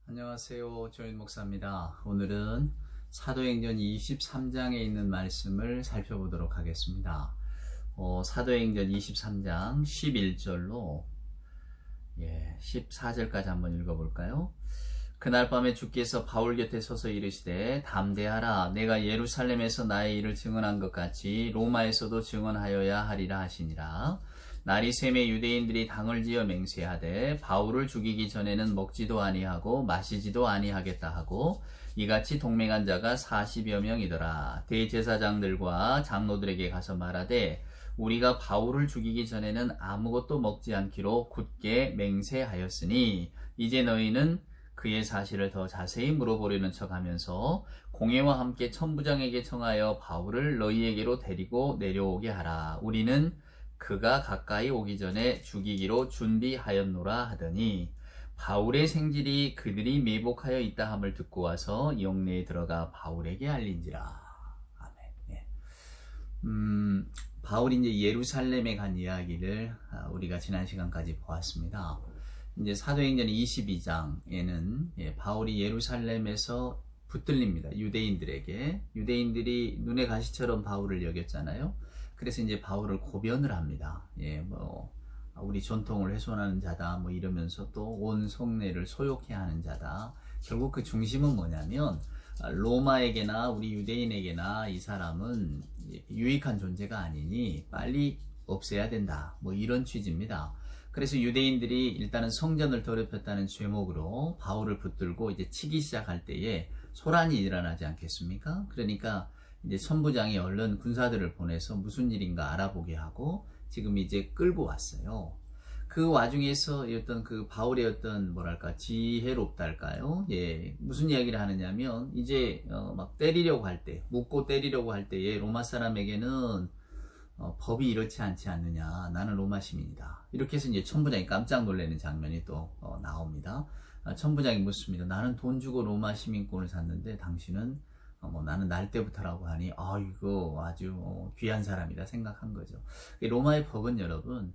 안녕하세요. 조인 목사입니다. 오늘은 사도행전 23장에 있는 말씀을 살펴보도록 하겠습니다. 사도행전 23장 11절로 14절까지 한번 읽어볼까요? 그날 밤에 주께서 바울 곁에 서서 이르시되 담대하라, 내가 예루살렘에서 나의 일을 증언한 것 같이 로마에서도 증언하여야 하리라 하시니라. 날이 새매 유대인들이 당을 지어 맹세하되 바울을 죽이기 전에는 먹지도 아니하고 마시지도 아니하겠다 하고 이같이 동맹한 자가 40여 명이더라. 대제사장들과 장로들에게 가서 말하되 우리가 바울을 죽이기 전에는 아무것도 먹지 않기로 굳게 맹세하였으니 이제 너희는 그의 사실을 더 자세히 물어보려는 척하면서 공회와 함께 천부장에게 청하여 바울을 너희에게로 데리고 내려오게 하라. 우리는 그가 가까이 오기 전에 죽이기로 준비하였노라 하더니 바울의 생질이 그들이 매복하여 있다 함을 듣고 와서 영내에 들어가 바울에게 알린지라. 아멘. 예. 바울이 이제 예루살렘에 간 이야기를 우리가 지난 시간까지 보았습니다. 이제 사도행전 22장에는 바울이 예루살렘에서 붙들립니다. 유대인들에게. 유대인들이 눈의 가시처럼 바울을 여겼잖아요. 그래서 이제 바울을 고변을 합니다. 우리 전통을 훼손하는 자다, 이러면서 또 온 성내를 소욕해 하는 자다. 결국 그 중심은 뭐냐면, 로마에게나 우리 유대인에게나 이 사람은 유익한 존재가 아니니 빨리 없애야 된다. 이런 취지입니다. 그래서 유대인들이 일단은 성전을 더럽혔다는 죄목으로 바울을 붙들고 이제 치기 시작할 때에 소란이 일어나지 않겠습니까? 그러니까 이제 천부장이 얼른 군사들을 보내서 무슨 일인가 알아보게 하고 지금 이제 끌고 왔어요. 그 와중에서 어떤 그 바울의 어떤 지혜롭달까요? 무슨 이야기를 하느냐면 이제 막 때리려고 할 때, 묻고 때리려고 할 때에 로마 사람에게는 법이 이렇지 않지 않느냐. 나는 로마 시민이다. 이렇게 해서 이제 천부장이 깜짝 놀라는 장면이 또 나옵니다. 천부장이 묻습니다. 나는 돈 주고 로마 시민권을 샀는데 당신은 나는 날 때부터라고 하니 이거 아주 귀한 사람이다 생각한 거죠. 로마의 법은 여러분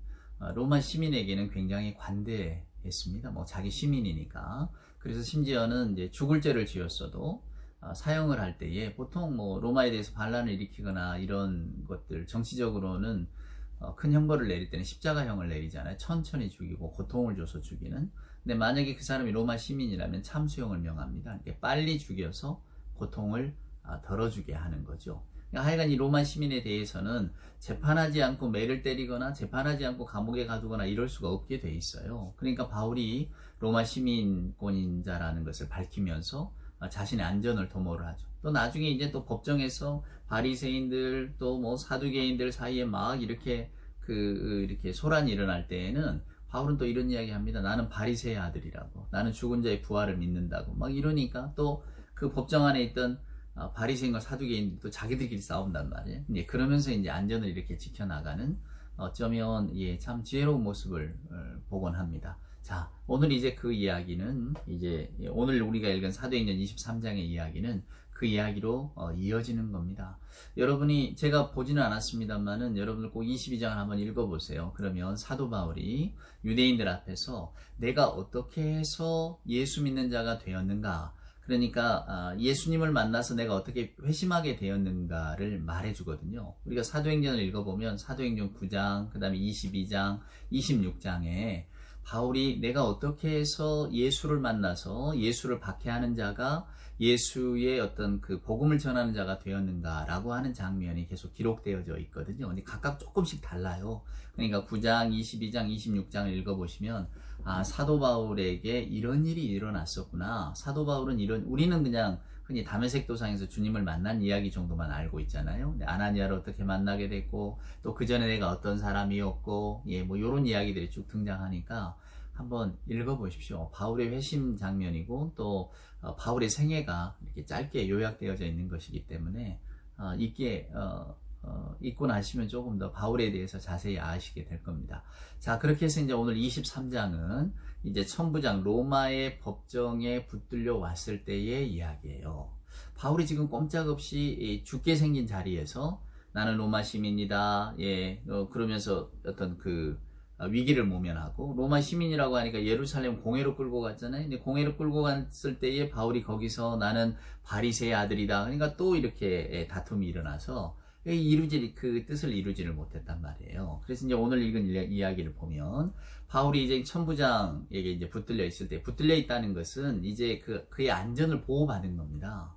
로마 시민에게는 굉장히 관대했습니다. 자기 시민이니까. 그래서 심지어는 이제 죽을 죄를 지었어도 사형을 할 때에 보통 로마에 대해서 반란을 일으키거나 이런 것들 정치적으로는 큰 형벌을 내릴 때는 십자가형을 내리잖아요. 천천히 죽이고 고통을 줘서 죽이는. 근데 만약에 그 사람이 로마 시민이라면 참수형을 명합니다. 빨리 죽여서 고통을 덜어주게 하는 거죠. 하여간 이 로마 시민에 대해서는 재판하지 않고 매를 때리거나 재판하지 않고 감옥에 가두거나 이럴 수가 없게 돼 있어요. 그러니까 바울이 로마 시민권인 자라는 것을 밝히면서 자신의 안전을 도모를 하죠. 또 나중에 이제 또 법정에서 바리새인들 또 사두개인들 사이에 막 이렇게 이렇게 소란이 일어날 때에는 바울은 또 이런 이야기 합니다. 나는 바리새의 아들이라고. 나는 죽은 자의 부활을 믿는다고. 막 이러니까 또 그 법정 안에 있던 바리새인과 사두개인들도 자기들끼리 싸운단 말이에요. 그러면서 이제 안전을 이렇게 지켜나가는 어쩌면 참 지혜로운 모습을 보곤 합니다. 자, 오늘 이제 그 이야기는 오늘 우리가 읽은 사도행전 23장의 이야기는 그 이야기로 이어지는 겁니다. 여러분이 제가 보지는 않았습니다만은 여러분들 꼭 22장을 한번 읽어보세요. 그러면 사도 바울이 유대인들 앞에서 내가 어떻게 해서 예수 믿는 자가 되었는가, 그러니까 예수님을 만나서 내가 어떻게 회심하게 되었는가를 말해주거든요. 우리가 사도행전을 읽어보면 사도행전 9장, 그 다음에 22장, 26장에 바울이 내가 어떻게 해서 예수를 만나서 예수를 박해하는 자가 예수의 어떤 그 복음을 전하는 자가 되었는가라고 하는 장면이 계속 기록되어져 있거든요. 근데 각각 조금씩 달라요. 그러니까 9장, 22장, 26장을 읽어보시면 사도 바울에게 이런 일이 일어났었구나. 사도 바울은 우리는 그냥 흔히 다메섹 도상에서 주님을 만난 이야기 정도만 알고 있잖아요. 아나니아를 어떻게 만나게 됐고 또 그 전에 내가 어떤 사람이었고 이런 이야기들이 쭉 등장하니까 한번 읽어보십시오. 바울의 회심 장면이고 또 바울의 생애가 이렇게 짧게 요약되어져 있는 것이기 때문에 읽고 나시면 조금 더 바울에 대해서 자세히 아시게 될 겁니다. 자, 그렇게 해서 이제 오늘 23장은 이제 천부장 로마의 법정에 붙들려 왔을 때의 이야기예요. 바울이 지금 꼼짝없이 죽게 생긴 자리에서 나는 로마 시민이다. 그러면서 어떤 위기를 모면하고 로마 시민이라고 하니까 예루살렘 공회로 끌고 갔잖아요. 근데 공회로 끌고 갔을 때에 바울이 거기서 나는 바리새의 아들이다. 그러니까 또 이렇게 다툼이 일어나서 그 뜻을 이루지를 못했단 말이에요. 그래서 이제 오늘 읽은 이야기를 보면 바울이 이제 천부장에게 이제 붙들려 있을 때 붙들려 있다는 것은 이제 그의 안전을 보호받은 겁니다.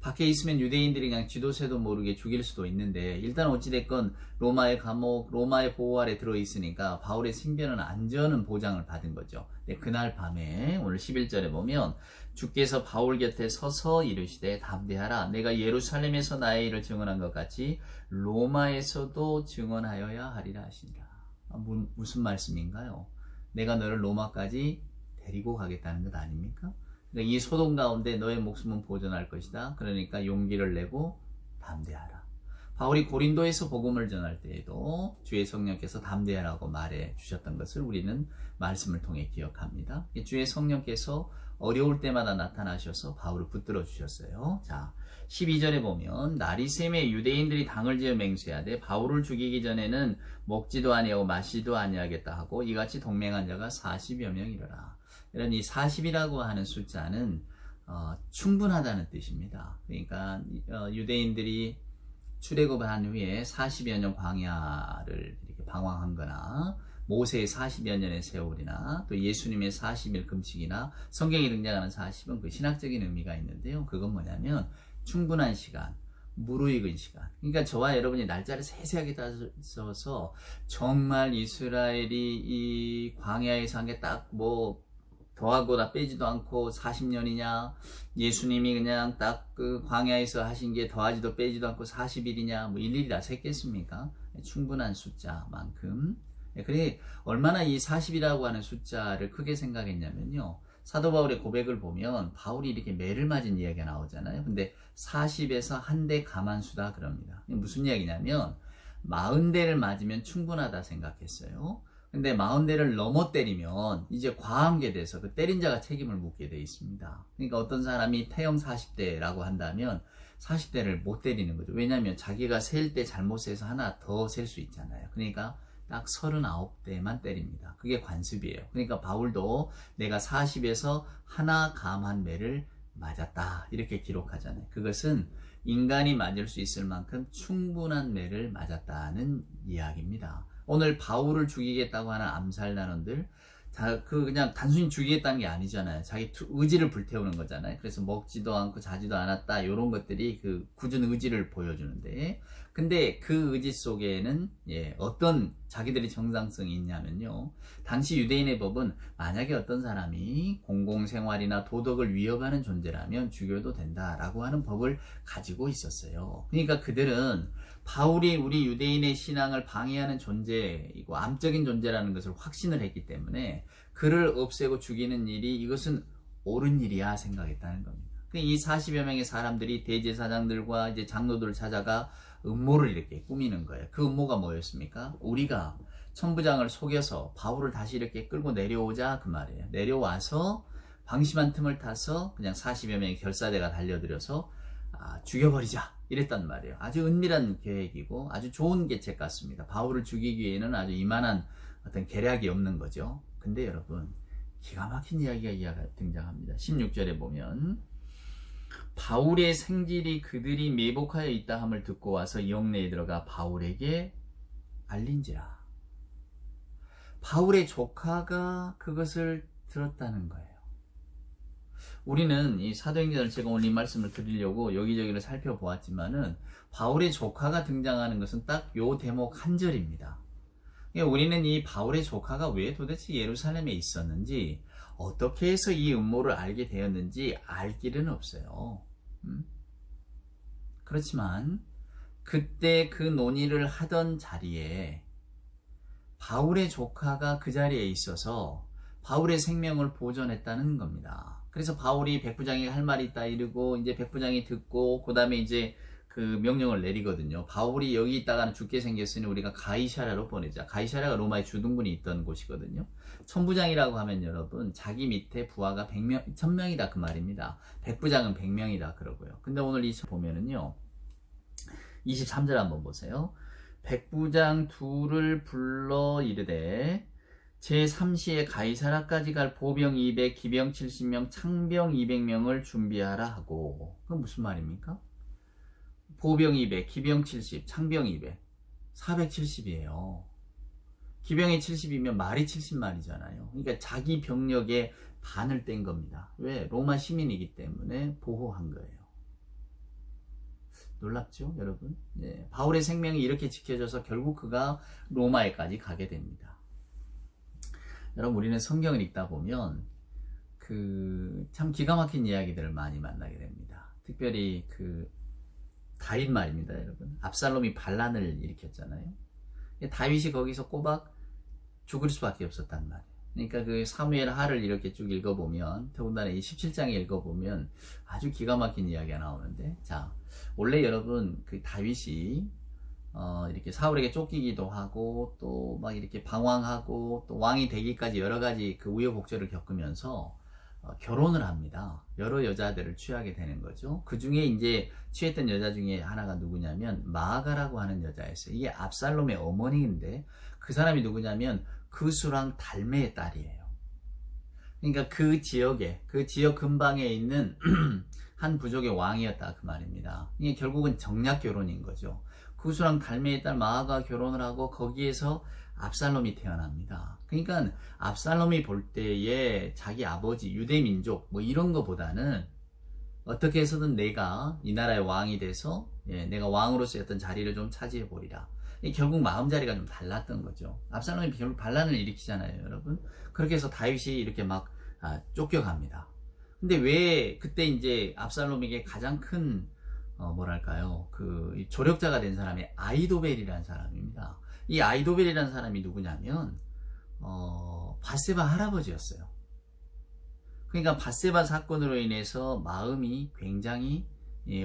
밖에 있으면 유대인들이 그냥 쥐도새도 모르게 죽일 수도 있는데 일단 어찌됐건 로마의 감옥, 로마의 보호 아래 들어있으니까 바울의 생명은 안전은 보장을 받은 거죠. 근데 그날 밤에 오늘 11절에 보면 주께서 바울 곁에 서서 이르시되 담대하라. 내가 예루살렘에서 나의 일을 증언한 것 같이 로마에서도 증언하여야 하리라 하신다. 무슨 말씀인가요? 내가 너를 로마까지 데리고 가겠다는 것 아닙니까? 이 소동 가운데 너의 목숨은 보존할 것이다. 그러니까 용기를 내고 담대하라. 바울이 고린도에서 복음을 전할 때에도 주의 성령께서 담대하라고 말해 주셨던 것을 우리는 말씀을 통해 기억합니다. 주의 성령께서 어려울 때마다 나타나셔서 바울을 붙들어 주셨어요. 자, 12절에 보면 날이 샘에 유대인들이 당을 지어 맹세하되 바울을 죽이기 전에는 먹지도 아니하고 마시지도 아니하겠다 하고 이같이 동맹한 자가 40여 명이더라. 이런 이 40이라고 하는 숫자는 충분하다는 뜻입니다. 그러니까 유대인들이 출애굽한 후에 40여 년 광야를 이렇게 방황한 거나 모세의 40여 년의 세월이나 또 예수님의 40일 금식이나 성경에 등장하는 40은 그 신학적인 의미가 있는데요. 그건 뭐냐면 충분한 시간, 무르익은 시간. 그러니까 저와 여러분이 날짜를 세세하게 따져서 정말 이스라엘이 이 광야에서 한 게 딱 더하거나 빼지도 않고 40년이냐, 예수님이 그냥 딱 그 광야에서 하신 게 더하지도 빼지도 않고 40일이냐, 일일이 다 셌겠습니까? 충분한 숫자만큼. 그래, 얼마나 이 40이라고 하는 숫자를 크게 생각했냐면요. 사도 바울의 고백을 보면 바울이 이렇게 매를 맞은 이야기가 나오잖아요. 근데 40에서 한 대 가만수다 그럽니다. 무슨 이야기냐면 40대를 맞으면 충분하다 생각했어요. 근데 40대를 넘어 때리면 이제 과한 게 돼서 그 때린 자가 책임을 묻게 돼 있습니다. 그러니까 어떤 사람이 태형 40대라고 한다면 40대를 못 때리는 거죠. 왜냐하면 자기가 셀 때 잘못 세서 하나 더 셀 수 있잖아요. 그러니까 딱 39대만 때립니다. 그게 관습이에요. 그러니까 바울도 내가 40에서 하나 감한 매를 맞았다 이렇게 기록하잖아요. 그것은 인간이 맞을 수 있을 만큼 충분한 매를 맞았다는 이야기입니다. 오늘 바울을 죽이겠다고 하는 암살단원들 그냥 단순히 죽이겠다는 게 아니잖아요. 자기 의지를 불태우는 거잖아요. 그래서 먹지도 않고 자지도 않았다 이런 것들이 그 굳은 의지를 보여주는데 근데 그 의지 속에는 어떤 자기들의 정당성이 있냐면요. 당시 유대인의 법은 만약에 어떤 사람이 공공생활이나 도덕을 위협하는 존재라면 죽여도 된다라고 하는 법을 가지고 있었어요. 그러니까 그들은 바울이 우리 유대인의 신앙을 방해하는 존재이고 암적인 존재라는 것을 확신을 했기 때문에 그를 없애고 죽이는 일이 이것은 옳은 일이야 생각했다는 겁니다. 이 40여 명의 사람들이 대제사장들과 이제 장로들을 찾아가 음모를 이렇게 꾸미는 거예요. 그 음모가 뭐였습니까? 우리가 천부장을 속여서 바울을 다시 이렇게 끌고 내려오자 그 말이에요. 내려와서 방심한 틈을 타서 그냥 40여 명의 결사대가 달려들어서 죽여버리자 이랬단 말이에요. 아주 은밀한 계획이고 아주 좋은 계책 같습니다. 바울을 죽이기에는 아주 이만한 어떤 계략이 없는 거죠. 근데 여러분 기가 막힌 이야기가 등장합니다. 16절에 보면 바울의 생질이 그들이 매복하여 있다 함을 듣고 와서 영내에 들어가 바울에게 알린지라. 바울의 조카가 그것을 들었다는 거예요. 우리는 이 사도행전을 제가 오늘 이 말씀을 드리려고 여기저기를 살펴보았지만은 바울의 조카가 등장하는 것은 딱 요 대목 한 절입니다. 우리는 이 바울의 조카가 왜 도대체 예루살렘에 있었는지 어떻게 해서 이 음모를 알게 되었는지 알 길은 없어요. 그렇지만 그때 그 논의를 하던 자리에 바울의 조카가 그 자리에 있어서 바울의 생명을 보존했다는 겁니다. 그래서 바울이 백부장에게 할 말이 있다 이러고 이제 백부장이 듣고 그 다음에 이제 그 명령을 내리거든요. 바울이 여기 있다가는 죽게 생겼으니 우리가 가이사랴로 보내자. 가이사랴가 로마의 주둔군이 있던 곳이거든요. 천부장이라고 하면 여러분 자기 밑에 부하가 100명, 1000명이다 그 말입니다. 백부장은 100명이다 그러고요. 근데 오늘 이 보면은요. 23절 한번 보세요. 백부장 둘을 불러 이르되 제3시에 가이사라까지 갈 보병 200, 기병 70명, 창병 200명을 준비하라 하고. 그건 무슨 말입니까? 보병 200, 기병 70, 창병 200, 470이에요. 기병이 70이면 말이 70말이잖아요. 그러니까 자기 병력의 반을 뗀 겁니다. 왜? 로마 시민이기 때문에 보호한 거예요. 놀랍죠, 여러분? 네, 바울의 생명이 이렇게 지켜져서 결국 그가 로마에까지 가게 됩니다. 여러분, 우리는 성경을 읽다 보면 참 기가 막힌 이야기들을 많이 만나게 됩니다. 특별히 다윗 말입니다, 여러분. 압살롬이 반란을 일으켰잖아요. 다윗이 거기서 꼬박 죽을 수밖에 없었단 말이에요. 그러니까 사무엘 하를 이렇게 쭉 읽어보면, 더군다나 이 17장에 읽어보면 아주 기가 막힌 이야기가 나오는데, 자, 원래 여러분 다윗이 이렇게 사울에게 쫓기기도 하고 또 막 이렇게 방황하고 또 왕이 되기까지 여러 가지 우여곡절을 겪으면서 결혼을 합니다. 여러 여자들을 취하게 되는 거죠. 그 중에 이제 취했던 여자 중에 하나가 누구냐면 마아가라고 하는 여자였어요. 이게 압살롬의 어머니인데 그 사람이 누구냐면 그수랑 달메의 딸이에요. 그러니까 그 지역 근방에 있는 한 부족의 왕이었다 그 말입니다. 이게 결국은 정략 결혼인 거죠. 그수랑 달메의 딸 마아가 결혼을 하고 거기에서 압살롬이 태어납니다. 그러니까 압살롬이 볼 때에 자기 아버지 유대민족 뭐 이런 거보다는 어떻게 해서든 내가 이 나라의 왕이 돼서 내가 왕으로서의 어떤 자리를 좀 차지해 보리라. 결국 마음자리가 좀 달랐던 거죠. 압살롬이 결국 반란을 일으키잖아요, 여러분. 그렇게 해서 다윗이 이렇게 막 쫓겨갑니다. 근데 왜 그때 이제 압살롬에게 가장 큰 뭐랄까요, 조력자가 된 사람이 아히도벨이라는 사람입니다. 이 아히도벨이라는 사람이 누구냐면 밧세바 할아버지였어요. 그러니까 밧세바 사건으로 인해서 마음이 굉장히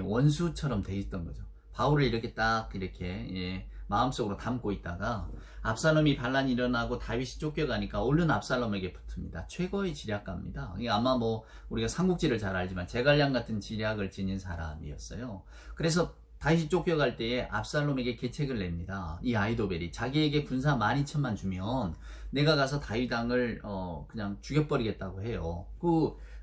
원수처럼 돼 있던 거죠. 바울을 이렇게 딱 이렇게 마음속으로 담고 있다가 압살롬이 반란이 일어나고 다윗이 쫓겨가니까 얼른 압살롬에게 붙습니다. 최고의 지략가입니다. 아마 뭐 우리가 삼국지를 잘 알지만 제갈량 같은 지략을 지닌 사람이었어요. 그래서 다윗이 쫓겨갈 때에 압살롬에게 계책을 냅니다. 이 아히도벨이 자기에게 군사 12,000만 주면 내가 가서 다윗 왕을 그냥 죽여버리겠다고 해요.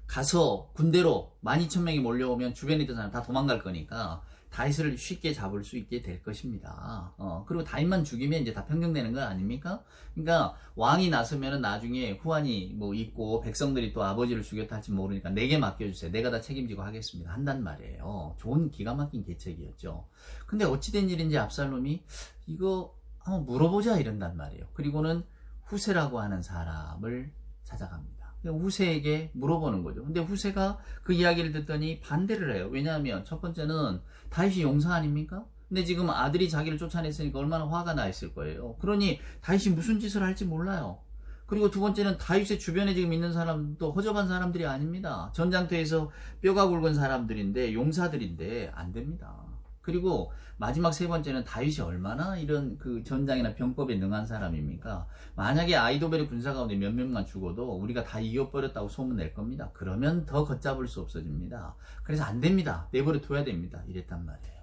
가서 군대로 12,000명이 몰려오면 주변에 있던 사람 다 도망갈 거니까 다윗을 쉽게 잡을 수 있게 될 것입니다. 그리고 다윗만 죽이면 이제 다 평정되는 거 아닙니까? 그러니까 왕이 나서면은 나중에 후환이 뭐 있고 백성들이 또 아버지를 죽였다 할지 모르니까 내게 맡겨주세요. 내가 다 책임지고 하겠습니다. 한단 말이에요. 좋은 기가 막힌 계책이었죠. 근데 어찌된 일인지 압살롬이 이거 한번 물어보자 이런단 말이에요. 그리고는 후세라고 하는 사람을 찾아갑니다. 후세에게 물어보는 거죠. 근데 후세가 그 이야기를 듣더니 반대를 해요. 왜냐하면 첫 번째는 다윗이 용사 아닙니까? 근데 지금 아들이 자기를 쫓아냈으니까 얼마나 화가 나 있을 거예요. 그러니 다윗이 무슨 짓을 할지 몰라요. 그리고 두 번째는 다윗의 주변에 지금 있는 사람도 허접한 사람들이 아닙니다. 전장터에서 뼈가 굵은 사람들인데 용사들인데 안 됩니다. 그리고 마지막 세 번째는 다윗이 얼마나 이런 전장이나 병법에 능한 사람입니까? 만약에 아히도벨의 군사 가운데 몇 명만 죽어도 우리가 다 이겨버렸다고 소문 낼 겁니다. 그러면 더 걷잡을 수 없어집니다. 그래서 안 됩니다. 내버려 둬야 됩니다. 이랬단 말이에요.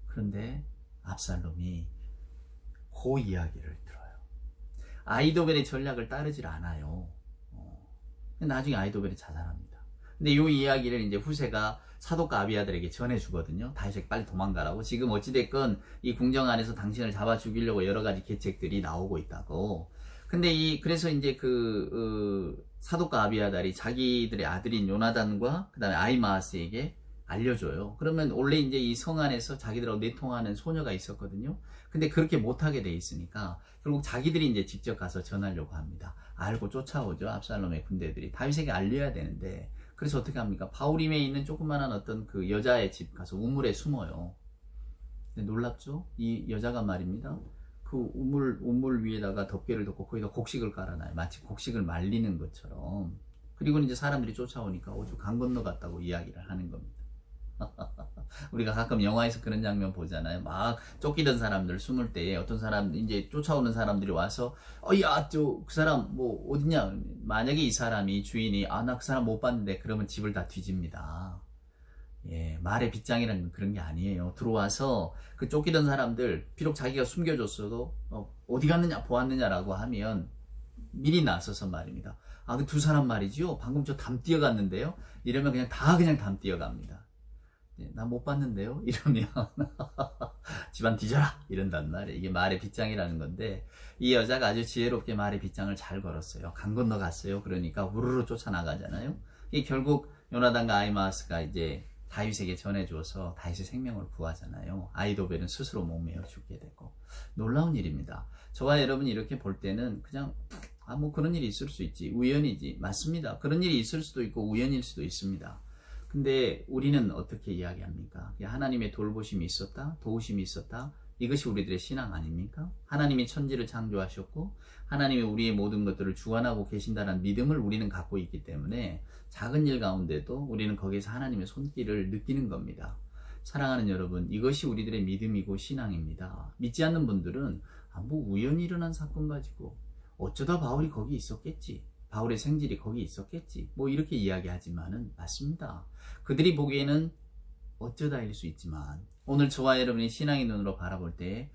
그런데 압살롬이 그 이야기를 들어요. 아히도벨의 전략을 따르질 않아요. 나중에 아히도벨이 자살합니다. 근데 이 이야기를 이제 후세가 사독과 아비아들에게 전해주거든요. 다윗에게 빨리 도망가라고. 지금 어찌됐건 이 궁정 안에서 당신을 잡아 죽이려고 여러 가지 계책들이 나오고 있다고. 근데 그래서 이제 사독과 아비아달이 자기들의 아들인 요나단과 그 다음에 아히마아스에게 알려줘요. 그러면 원래 이제 이 성 안에서 자기들하고 내통하는 소녀가 있었거든요. 근데 그렇게 못하게 돼 있으니까 결국 자기들이 이제 직접 가서 전하려고 합니다. 알고 쫓아오죠. 압살롬의 군대들이. 다윗에게 알려야 되는데 그래서 어떻게 합니까? 바울임에 있는 조그만한 어떤 여자의 집 가서 우물에 숨어요. 근데 놀랍죠? 이 여자가 말입니다. 우물 위에다가 덮개를 덮고 거기다 곡식을 깔아놔요. 마치 곡식을 말리는 것처럼. 그리고 이제 사람들이 쫓아오니까 강 건너 갔다고 이야기를 하는 겁니다. 우리가 가끔 영화에서 그런 장면 보잖아요. 막 쫓기던 사람들 숨을 때에 어떤 사람 이제 쫓아오는 사람들이 와서 그 사람 뭐 어디냐? 만약에 이 사람이 주인이 나 그 사람 못 봤는데 그러면 집을 다 뒤집니다. 말의 빗장이라는 그런 게 아니에요. 들어와서 쫓기던 사람들 비록 자기가 숨겨줬어도 어디 갔느냐 보았느냐라고 하면 미리 나서서 말입니다. 아, 그 두 사람 말이죠. 방금 저 담 뛰어갔는데요. 이러면 그냥 담 뛰어갑니다. 네, 나 못 봤는데요. 이러면 집안 뒤져라 이런단 말이에요. 이게 말의 빗장이라는 건데 이 여자가 아주 지혜롭게 말의 빗장을 잘 걸었어요. 강 건너 갔어요. 그러니까 우르르 쫓아나가잖아요. 이게 결국 요나단과 아히마아스가 이제 다윗에게 전해줘서 다윗의 생명을 구하잖아요. 아히도벨은 스스로 목매어 죽게 되고 놀라운 일입니다. 저와 여러분이 이렇게 볼 때는 그냥 뭐 그런 일이 있을 수 있지, 우연이지. 맞습니다. 그런 일이 있을 수도 있고 우연일 수도 있습니다. 근데 우리는 어떻게 이야기합니까? 하나님의 돌보심이 있었다, 도우심이 있었다. 이것이 우리들의 신앙 아닙니까? 하나님이 천지를 창조하셨고 하나님이 우리의 모든 것들을 주관하고 계신다는 믿음을 우리는 갖고 있기 때문에 작은 일 가운데도 우리는 거기에서 하나님의 손길을 느끼는 겁니다. 사랑하는 여러분, 이것이 우리들의 믿음이고 신앙입니다. 믿지 않는 분들은 뭐 우연히 일어난 사건 가지고 어쩌다 바울이 거기 있었겠지, 바울의 생질이 거기 있었겠지, 뭐 이렇게 이야기하지만은 맞습니다. 그들이 보기에는 어쩌다일 수 있지만 오늘 저와 여러분이 신앙의 눈으로 바라볼 때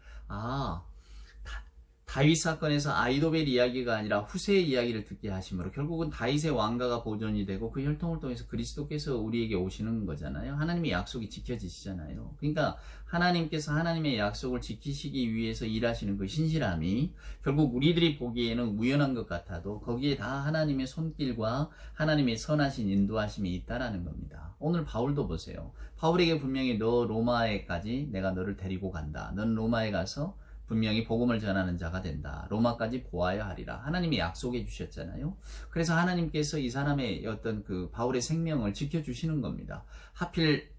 다윗 사건에서 아히도벨 이야기가 아니라 후세의 이야기를 듣게 하심으로 결국은 다윗의 왕가가 보존이 되고 그 혈통을 통해서 그리스도께서 우리에게 오시는 거잖아요. 하나님의 약속이 지켜지시잖아요. 그러니까 하나님께서 하나님의 약속을 지키시기 위해서 일하시는 그 신실함이 결국 우리들이 보기에는 우연한 것 같아도 거기에 다 하나님의 손길과 하나님의 선하신 인도하심이 있다라는 겁니다. 오늘 바울도 보세요. 바울에게 분명히 너 로마에까지 내가 너를 데리고 간다. 넌 로마에 가서 분명히 복음을 전하는 자가 된다. 로마까지 보아야 하리라. 하나님이 약속해 주셨잖아요. 그래서 하나님께서 이 사람의 어떤 그 바울의 생명을 지켜주시는 겁니다. 하필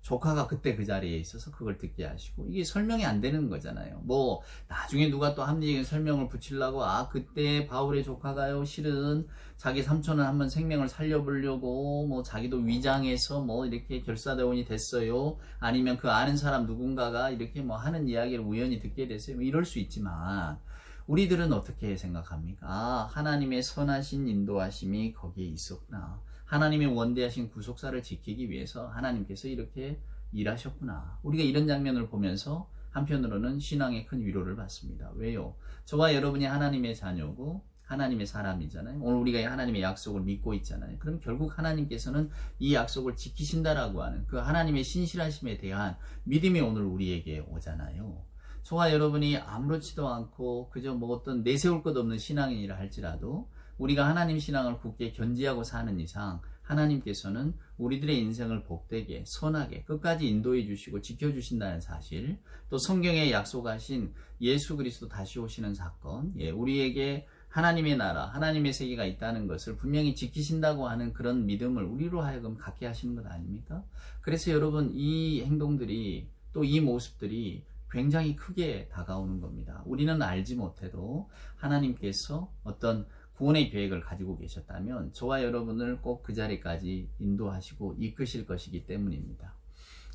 조카가 그때 그 자리에 있어서 그걸 듣게 하시고 이게 설명이 안 되는 거잖아요. 뭐 나중에 누가 또 합리적인 설명을 붙이려고 그때 바울의 조카가요 실은 자기 삼촌은 한번 생명을 살려보려고 뭐 자기도 위장해서 뭐 이렇게 결사대원이 됐어요. 아니면 그 아는 사람 누군가가 이렇게 뭐 하는 이야기를 우연히 듣게 됐어요. 뭐 이럴 수 있지만 우리들은 어떻게 생각합니까? 하나님의 선하신 인도하심이 거기에 있었구나. 하나님의 원대하신 구속사를 지키기 위해서 하나님께서 이렇게 일하셨구나. 우리가 이런 장면을 보면서 한편으로는 신앙의 큰 위로를 받습니다. 왜요? 저와 여러분이 하나님의 자녀고 하나님의 사람이잖아요. 오늘 우리가 하나님의 약속을 믿고 있잖아요. 그럼 결국 하나님께서는 이 약속을 지키신다라고 하는 그 하나님의 신실하심에 대한 믿음이 오늘 우리에게 오잖아요. 저와 여러분이 아무렇지도 않고 그저 뭐 어떤 내세울 것 없는 신앙인이라 할지라도 우리가 하나님 신앙을 굳게 견지하고 사는 이상 하나님께서는 우리들의 인생을 복되게 선하게 끝까지 인도해 주시고 지켜주신다는 사실, 또 성경에 약속하신 예수 그리스도 다시 오시는 사건, 우리에게 하나님의 나라, 하나님의 세계가 있다는 것을 분명히 지키신다고 하는 그런 믿음을 우리로 하여금 갖게 하시는 것 아닙니까? 그래서 여러분 이 행동들이 또 이 모습들이 굉장히 크게 다가오는 겁니다. 우리는 알지 못해도 하나님께서 어떤 구원의 계획을 가지고 계셨다면 저와 여러분을 꼭 그 자리까지 인도하시고 이끄실 것이기 때문입니다.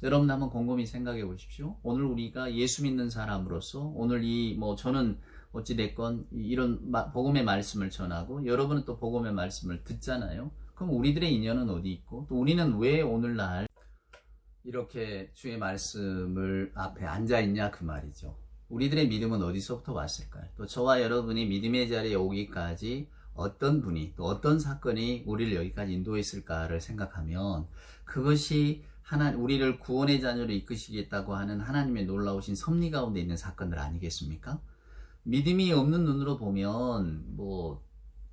여러분 한번 곰곰이 생각해 보십시오. 오늘 우리가 예수 믿는 사람으로서 오늘 저는 어찌됐건 이런 복음의 말씀을 전하고 여러분은 또 복음의 말씀을 듣잖아요. 그럼 우리들의 인연은 어디 있고 또 우리는 왜 오늘날 이렇게 주의 말씀을 앞에 앉아있냐 그 말이죠. 우리들의 믿음은 어디서부터 왔을까요? 또 저와 여러분이 믿음의 자리에 오기까지 어떤 분이 또 어떤 사건이 우리를 여기까지 인도했을까를 생각하면 그것이 우리를 구원의 자녀로 이끄시겠다고 하는 하나님의 놀라우신 섭리 가운데 있는 사건들 아니겠습니까? 믿음이 없는 눈으로 보면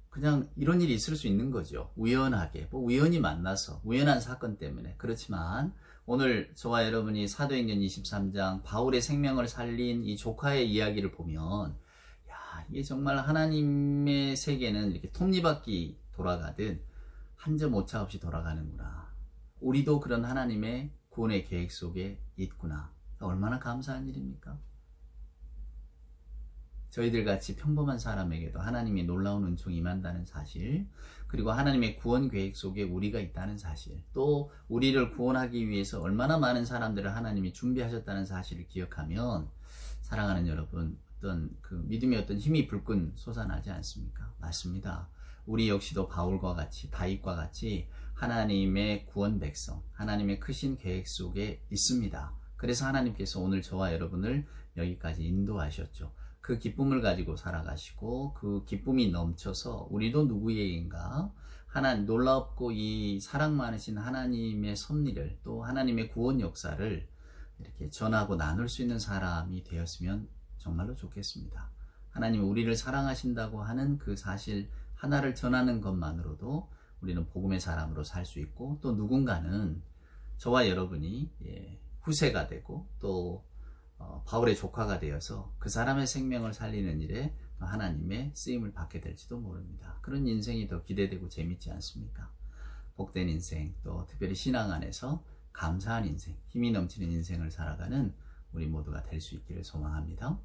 그냥 이런 일이 있을 수 있는 거죠. 우연하게 우연히 만나서 우연한 사건 때문에. 그렇지만 오늘 저와 여러분이 사도행전 23장 바울의 생명을 살린 이 조카의 이야기를 보면 이게 정말 하나님의 세계는 이렇게 톱니바퀴 돌아가듯 한 점 오차 없이 돌아가는구나. 우리도 그런 하나님의 구원의 계획 속에 있구나. 얼마나 감사한 일입니까? 저희들 같이 평범한 사람에게도 하나님의 놀라운 은총이 임한다는 사실, 그리고 하나님의 구원 계획 속에 우리가 있다는 사실, 또 우리를 구원하기 위해서 얼마나 많은 사람들을 하나님이 준비하셨다는 사실을 기억하면 사랑하는 여러분, 어떤 그 믿음의 어떤 힘이 불끈 솟아나지 않습니까? 맞습니다. 우리 역시도 바울과 같이 다윗과 같이 하나님의 구원 백성, 하나님의 크신 계획 속에 있습니다. 그래서 하나님께서 오늘 저와 여러분을 여기까지 인도하셨죠. 그 기쁨을 가지고 살아가시고 그 기쁨이 넘쳐서 우리도 누구에게인가 놀랍고 이 사랑 많으신 하나님의 섭리를 또 하나님의 구원 역사를 이렇게 전하고 나눌 수 있는 사람이 되었으면 정말로 좋겠습니다. 하나님이 우리를 사랑하신다고 하는 그 사실 하나를 전하는 것만으로도 우리는 복음의 사람으로 살 수 있고 또 누군가는 저와 여러분이 후세가 되고 또 바울의 조카가 되어서 그 사람의 생명을 살리는 일에 하나님의 쓰임을 받게 될지도 모릅니다. 그런 인생이 더 기대되고 재밌지 않습니까? 복된 인생, 또 특별히 신앙 안에서 감사한 인생, 힘이 넘치는 인생을 살아가는 우리 모두가 될 수 있기를 소망합니다.